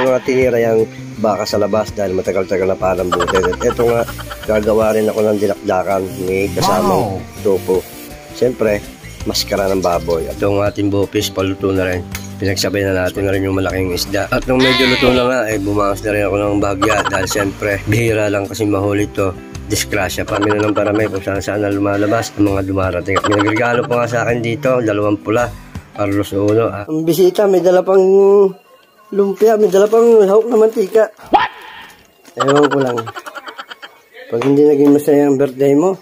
nga tinira yung baka sa labas dahil matagal-tagal na parang buti. At ito nga, gagawa rin ako ng dinakdakan, may kasamang topo. Siyempre, maskara ng baboy. At yung ating bopis, paluto na rin. Pinagsabay na natin na rin yung malaking isda. At nung medyo luto na nga, bumangas na rin ako ng bagya dahil siyempre, bihira lang kasi mahuli to. Disgrasya pa. Kami na ng paramay kung saan na lumalabas ang mga dumarating. At may nagregalo pa nga sa akin dito, 2 pula. Carlos Uno. Ang bisita, may dala pang lumpia, may dala pang lahok na mantika. What? Ewan ko lang. Pag hindi naging masaya ang birthday mo.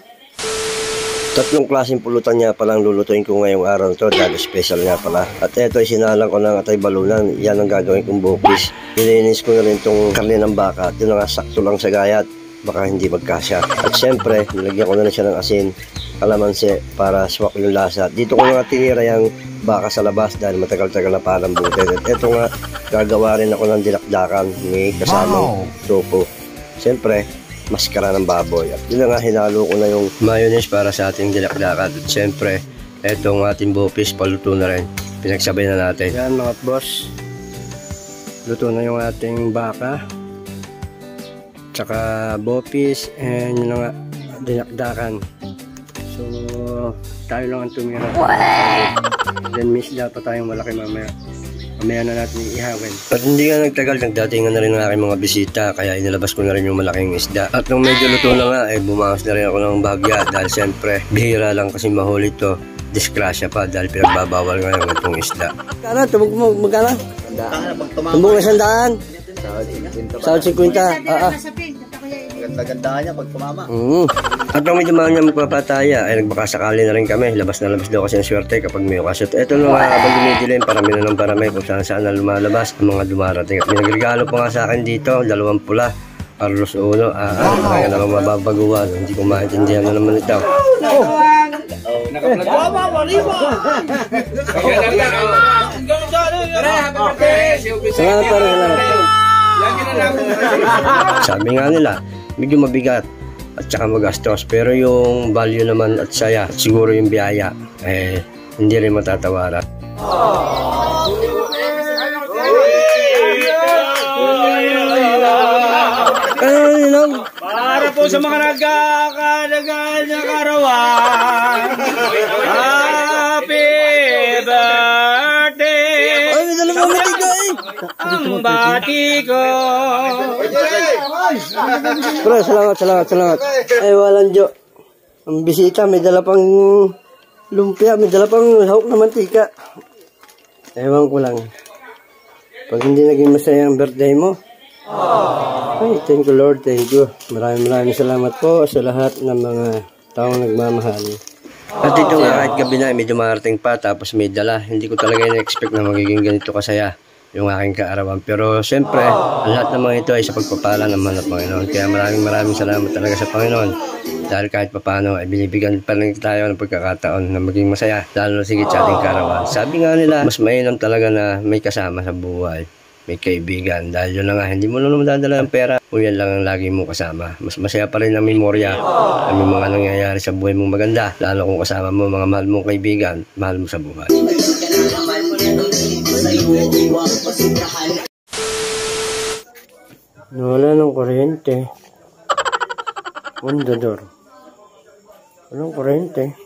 3 klaseng pulutan niya palang lulutuin ko ngayong araw to dahil special nga pala. At ito ay sinalang ko ng atay balunan. Yan ang gagawin kong bopis. Nilinis ko na rin itong karne ng baka. Ito na nga sakto lang sa gayat. Baka hindi magkasya. At syempre, nilagyan ko na rin siya ng asin, kalamansi para swak yung lasa. Dito ko nga tinira yung baka sa labas dahil matagal-tagal na parang buti. At ito nga, gagawa rin ako ng dinakdakan, may kasamang topo. Siyempre, maskara ng baboy. At yun nga, hinalo ko na yung mayonnaise para sa ating dinakdakan. At siyempre, etong ating bopis, paluto na rin. Pinagsabay na natin. Yan mga boss, luto na yung ating baka. Tsaka bopis and yun nga, dinakdakan. So, tayo lang ang tumira. Then miss dapat tayong malaki mamaya. Mamaya na natin ihawin. At hindi nga nagtagal, nagdatingan na rin ang aking mga bisita. Kaya inilabas ko na rin yung malaking isda. At nung medyo luto na nga, bumangas na rin ako ng bagya. Dahil siyempre, bihira lang kasi mahuli to. Disgrasya pa dahil pinagbabawal ngayon itong isda. Magkano? Tubog mo, magkano? Tumbog na 100. Sahod 50. Ganda-ganda niya pag tumama. At nung may dumaan niya magpapataya, ay nagbakasakali na rin kami. Labas na labas daw kasi ang swerte kapag may okasyon. Ito na nga, habang dumidilim, parami na ng parami kung saan na lumalabas ang mga dumarating. At may nagregalo pa nga sa akin dito, 2 pula. Carlos Uno. Kaya naman mababaguan. Hindi ko maintindihan na naman ito. Sabi nga nila, medyo mabigat at saka magastos, pero yung value naman at saya at siguro yung biyaya hindi rin matatawaran. Para po sa mga nagkakadagal na karawan, happy birthday! Ay, may dala mo matigay! Ang bati ko! Bro, salamat. Ay, walang jo. Ang bisita, may dala pang lumpia, may dala pang lahok na mantika. Ewan ko lang. Pag hindi naging masaya ang birthday mo. Ay, thank you Lord, thank you. Maraming salamat po sa lahat ng mga taong nagmamahal. At ito nga, kahit gabi na, may dumarating pa, tapos may dala. Hindi ko talaga in-expect na magiging ganito kasaya yung aking kaarawan. Pero siyempre, ang lahat ng mga ito ay sa pagpapala naman ng Panginoon. Kaya maraming salamat talaga sa Panginoon. Dahil kahit papano, ay binibigyan pa rin tayo ng pagkakataon na maging masaya, lalo na sigit sa ating kaarawan. Sabi nga nila, mas mainam talaga na may kasama sa buhay, may kaibigan. Dahil yun na nga, hindi mo na naman dadala ng pera kung yan lang ang lagi mong kasama. Mas masaya pa rin ang memorya ang mga nangyayari sa buhay mong maganda, lalo kung kasama mo mga mahal mong kaibigan, mahal mo sa buhay. Wala ng kuryente. Ondador. Walang kuryente.